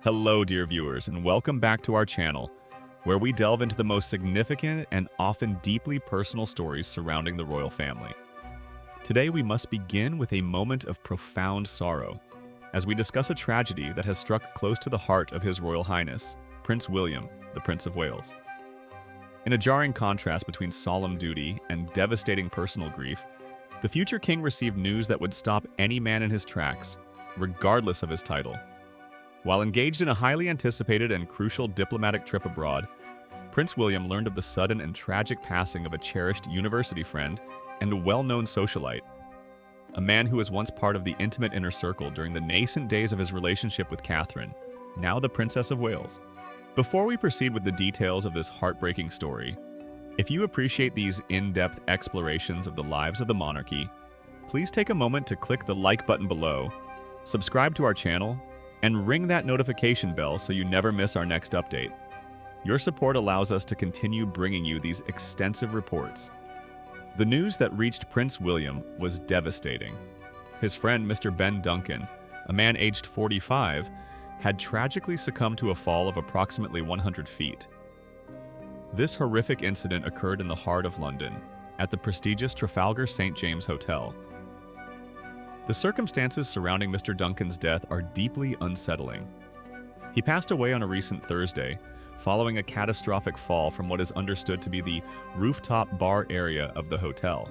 Hello, dear viewers, and welcome back to our channel, where we delve into the most significant and often deeply personal stories surrounding the royal family. Today, we must begin with a moment of profound sorrow, as we discuss a tragedy that has struck close to the heart of His Royal Highness, Prince William, the Prince of Wales. In a jarring contrast between solemn duty and devastating personal grief, the future king received news that would stop any man in his tracks, regardless of his title. While engaged in a highly anticipated and crucial diplomatic trip abroad, Prince William learned of the sudden and tragic passing of a cherished university friend and a well-known socialite, a man who was once part of the intimate inner circle during the nascent days of his relationship with Catherine, now the Princess of Wales. Before we proceed with the details of this heartbreaking story, if you appreciate these in-depth explorations of the lives of the monarchy, please take a moment to click the like button below, subscribe to our channel, and ring that notification bell so you never miss our next update. Your support allows us to continue bringing you these extensive reports. The news that reached Prince William was devastating. His friend, Mr. Ben Duncan, a man aged 45, had tragically succumbed to a fall of approximately 100 feet. This horrific incident occurred in the heart of London, at the prestigious Trafalgar St. James Hotel. The circumstances surrounding Mr. Duncan's death are deeply unsettling. He passed away on a recent Thursday, following a catastrophic fall from what is understood to be the rooftop bar area of the hotel.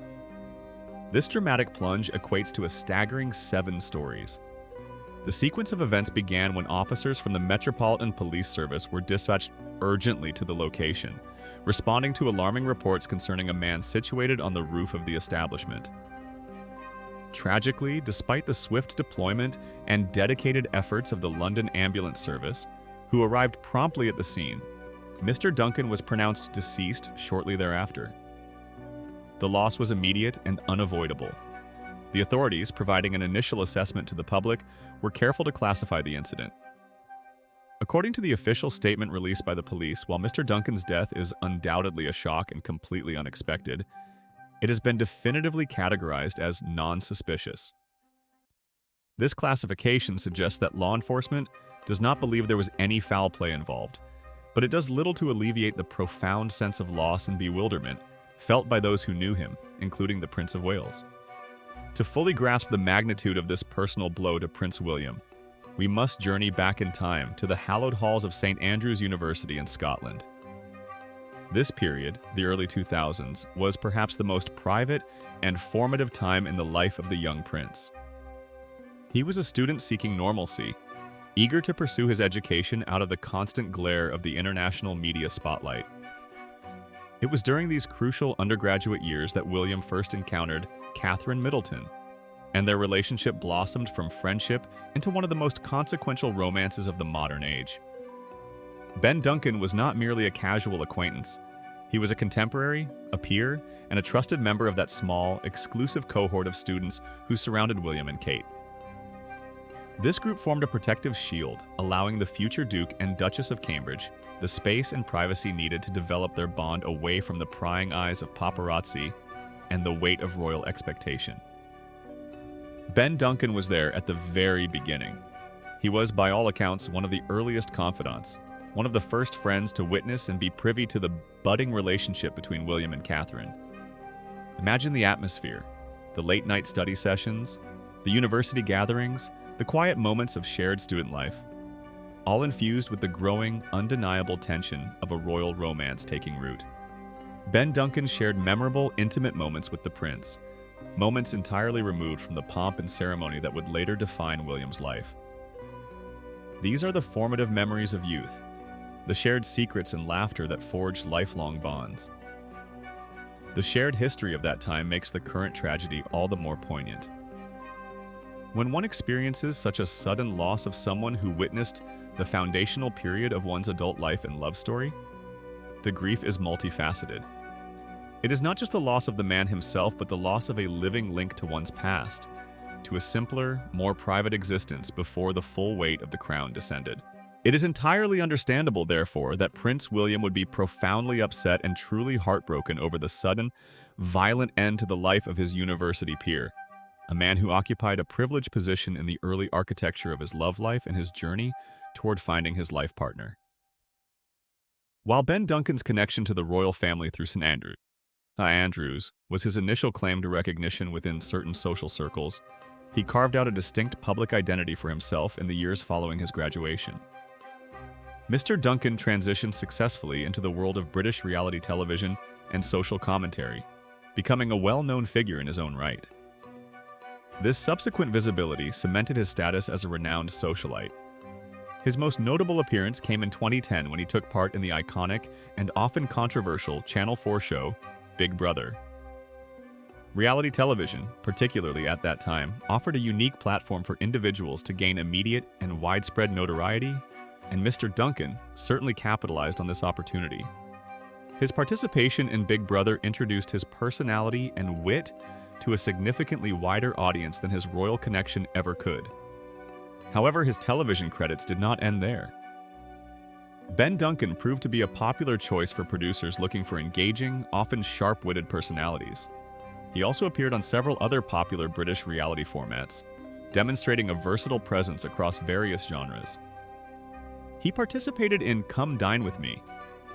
This dramatic plunge equates to a staggering 7 stories. The sequence of events began when officers from the Metropolitan Police Service were dispatched urgently to the location, responding to alarming reports concerning a man situated on the roof of the establishment. Tragically, despite the swift deployment and dedicated efforts of the London Ambulance Service, who arrived promptly at the scene, Mr. Duncan was pronounced deceased shortly thereafter. The loss was immediate and unavoidable. The authorities, providing an initial assessment to the public, were careful to classify the incident. According to the official statement released by the police, while Mr. Duncan's death is undoubtedly a shock and completely unexpected, it has been definitively categorized as non-suspicious. This classification suggests that law enforcement does not believe there was any foul play involved, but it does little to alleviate the profound sense of loss and bewilderment felt by those who knew him, including the Prince of Wales. To fully grasp the magnitude of this personal blow to Prince William, we must journey back in time to the hallowed halls of St. Andrew's University in Scotland. This period, the early 2000s, was perhaps the most private and formative time in the life of the young prince. He was a student seeking normalcy, eager to pursue his education out of the constant glare of the international media spotlight. It was during these crucial undergraduate years that William first encountered Catherine Middleton, and their relationship blossomed from friendship into one of the most consequential romances of the modern age. Ben Duncan was not merely a casual acquaintance. He was a contemporary, a peer, and a trusted member of that small, exclusive cohort of students who surrounded William and Kate. This group formed a protective shield, allowing the future Duke and Duchess of Cambridge the space and privacy needed to develop their bond away from the prying eyes of paparazzi and the weight of royal expectation. Ben Duncan was there at the very beginning. He was, by all accounts, one of the earliest confidants, one of the first friends to witness and be privy to the budding relationship between William and Catherine. Imagine the atmosphere, the late-night study sessions, the university gatherings, the quiet moments of shared student life, all infused with the growing, undeniable tension of a royal romance taking root. Ben Duncan shared memorable, intimate moments with the prince, moments entirely removed from the pomp and ceremony that would later define William's life. These are the formative memories of youth, the shared secrets and laughter that forged lifelong bonds. The shared history of that time makes the current tragedy all the more poignant. When one experiences such a sudden loss of someone who witnessed the foundational period of one's adult life and love story, the grief is multifaceted. It is not just the loss of the man himself, but the loss of a living link to one's past, to a simpler, more private existence before the full weight of the crown descended. It is entirely understandable, therefore, that Prince William would be profoundly upset and truly heartbroken over the sudden, violent end to the life of his university peer. a man who occupied a privileged position in the early architecture of his love life and his journey toward finding his life partner. While Ben Duncan's connection to the royal family through St. Andrews was his initial claim to recognition within certain social circles, he carved out a distinct public identity for himself in the years following his graduation. Mr. Duncan transitioned successfully into the world of British reality television and social commentary, becoming a well-known figure in his own right. This subsequent visibility cemented his status as a renowned socialite. His most notable appearance came in 2010 when he took part in the iconic and often controversial Channel 4 show, Big Brother. Reality television, particularly at that time, offered a unique platform for individuals to gain immediate and widespread notoriety, and Mr. Duncan certainly capitalized on this opportunity. His participation in Big Brother introduced his personality and wit to a significantly wider audience than his royal connection ever could. However, his television credits did not end there. Ben Duncan proved to be a popular choice for producers looking for engaging, often sharp-witted personalities. He also appeared on several other popular British reality formats, demonstrating a versatile presence across various genres. He participated in Come Dine With Me,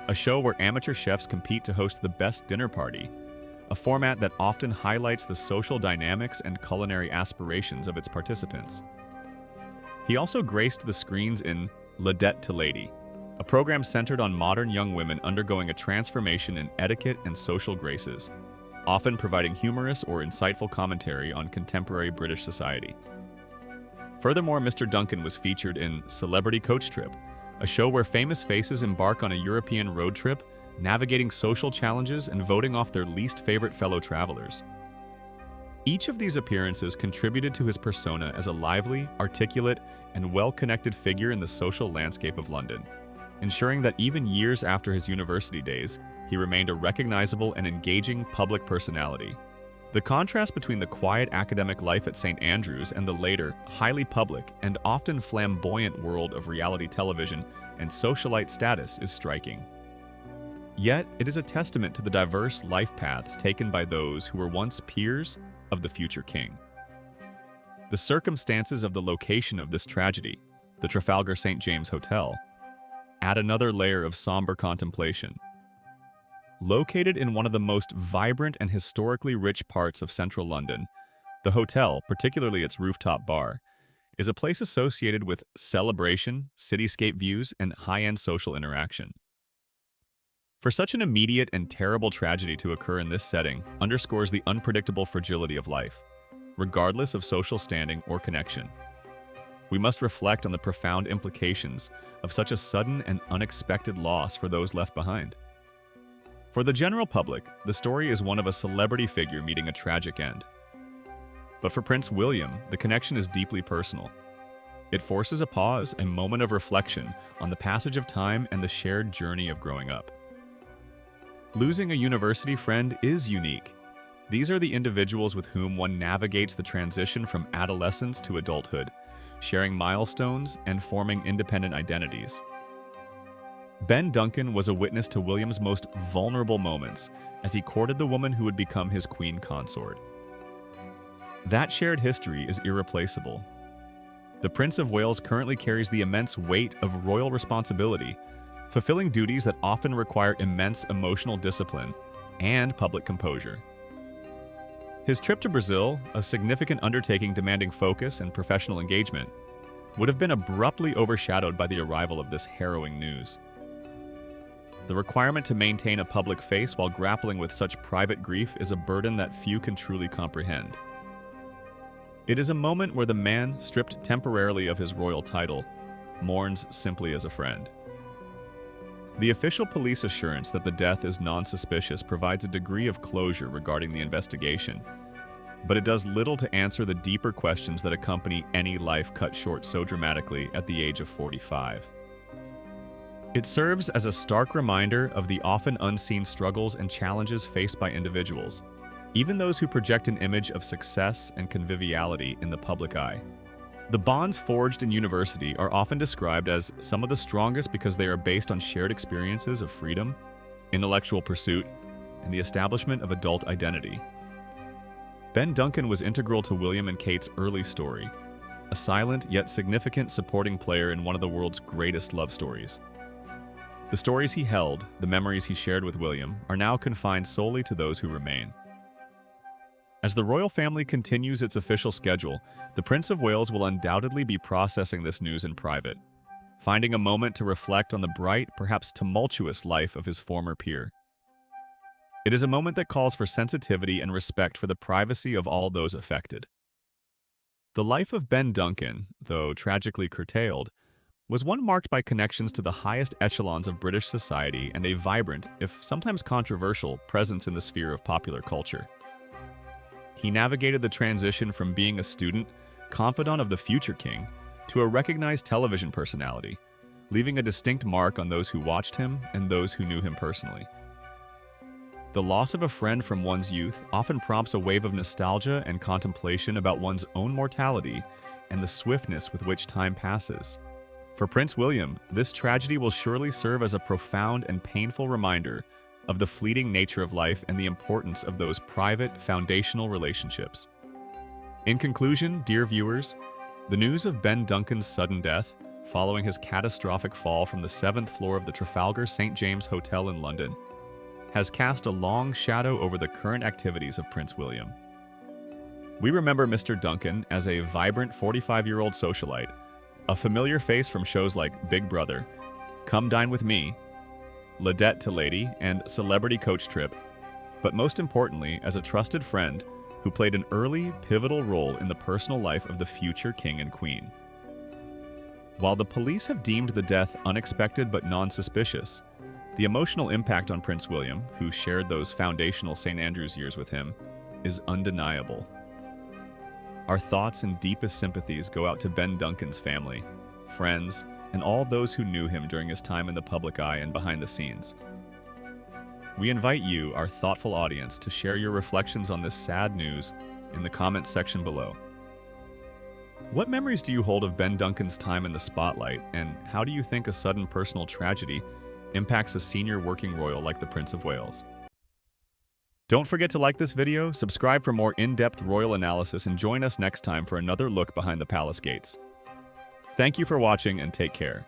a show where amateur chefs compete to host the best dinner party, a format that often highlights the social dynamics and culinary aspirations of its participants. He also graced the screens in La Dette to Lady, a program centered on modern young women undergoing a transformation in etiquette and social graces, often providing humorous or insightful commentary on contemporary British society. Furthermore, Mr. Duncan was featured in Celebrity Coach Trip, a show where famous faces embark on a European road trip, navigating social challenges and voting off their least favorite fellow travelers. Each of these appearances contributed to his persona as a lively, articulate, and well-connected figure in the social landscape of London, ensuring that even years after his university days, he remained a recognizable and engaging public personality. The contrast between the quiet academic life at St. Andrews and the later, highly public and often flamboyant world of reality television and socialite status is striking. Yet, it is a testament to the diverse life paths taken by those who were once peers of the future king. The circumstances of the location of this tragedy, the Trafalgar St. James Hotel, add another layer of somber contemplation. Located in one of the most vibrant and historically rich parts of central London, the hotel, particularly its rooftop bar, is a place associated with celebration, cityscape views, and high-end social interaction. For such an immediate and terrible tragedy to occur in this setting underscores the unpredictable fragility of life, regardless of social standing or connection. We must reflect on the profound implications of such a sudden and unexpected loss for those left behind. For the general public, the story is one of a celebrity figure meeting a tragic end. But for Prince William, the connection is deeply personal. It forces a pause, a moment of reflection on the passage of time and the shared journey of growing up. Losing a university friend is unique. These are the individuals with whom one navigates the transition from adolescence to adulthood, sharing milestones and forming independent identities. Ben Duncan was a witness to William's most vulnerable moments as he courted the woman who would become his queen consort. That shared history is irreplaceable. The Prince of Wales currently carries the immense weight of royal responsibility, fulfilling duties that often require immense emotional discipline and public composure. His trip to Brazil, a significant undertaking demanding focus and professional engagement, would have been abruptly overshadowed by the arrival of this harrowing news. The requirement to maintain a public face while grappling with such private grief is a burden that few can truly comprehend. It is a moment where the man, stripped temporarily of his royal title, mourns simply as a friend. The official police assurance that the death is non-suspicious provides a degree of closure regarding the investigation, but it does little to answer the deeper questions that accompany any life cut short so dramatically at the age of 45. It serves as a stark reminder of the often unseen struggles and challenges faced by individuals, even those who project an image of success and conviviality in the public eye. The bonds forged in university are often described as some of the strongest because they are based on shared experiences of freedom, intellectual pursuit, and the establishment of adult identity. Ben Duncan was integral to William and Kate's early story, a silent yet significant supporting player in one of the world's greatest love stories. The stories he held, the memories he shared with William, are now confined solely to those who remain. As the royal family continues its official schedule, the Prince of Wales will undoubtedly be processing this news in private, finding a moment to reflect on the bright, perhaps tumultuous life of his former peer. It is a moment that calls for sensitivity and respect for the privacy of all those affected. The life of Ben Duncan, though tragically curtailed, was one marked by connections to the highest echelons of British society and a vibrant, if sometimes controversial, presence in the sphere of popular culture. He navigated the transition from being a student, confidant of the future king, to a recognized television personality, leaving a distinct mark on those who watched him and those who knew him personally. The loss of a friend from one's youth often prompts a wave of nostalgia and contemplation about one's own mortality and the swiftness with which time passes. For Prince William, this tragedy will surely serve as a profound and painful reminder of the fleeting nature of life and the importance of those private, foundational relationships. In conclusion, dear viewers, the news of Ben Duncan's sudden death, following his catastrophic fall from the 7th floor of the Trafalgar St. James Hotel in London, has cast a long shadow over the current activities of Prince William. We remember Mr. Duncan as a vibrant 45-year-old socialite, a familiar face from shows like Big Brother, Come Dine With Me, Ladette to Lady, and Celebrity Coach Trip, but most importantly as a trusted friend who played an early, pivotal role in the personal life of the future king and queen. While the police have deemed the death unexpected but non-suspicious, the emotional impact on Prince William, who shared those foundational St. Andrew's years with him, is undeniable. Our thoughts and deepest sympathies go out to Ben Duncan's family, friends, and all those who knew him during his time in the public eye and behind the scenes. We invite you, our thoughtful audience, to share your reflections on this sad news in the comments section below. What memories do you hold of Ben Duncan's time in the spotlight, and how do you think a sudden personal tragedy impacts a senior working royal like the Prince of Wales? Don't forget to like this video, subscribe for more in-depth royal analysis, and join us next time for another look behind the palace gates. Thank you for watching and take care.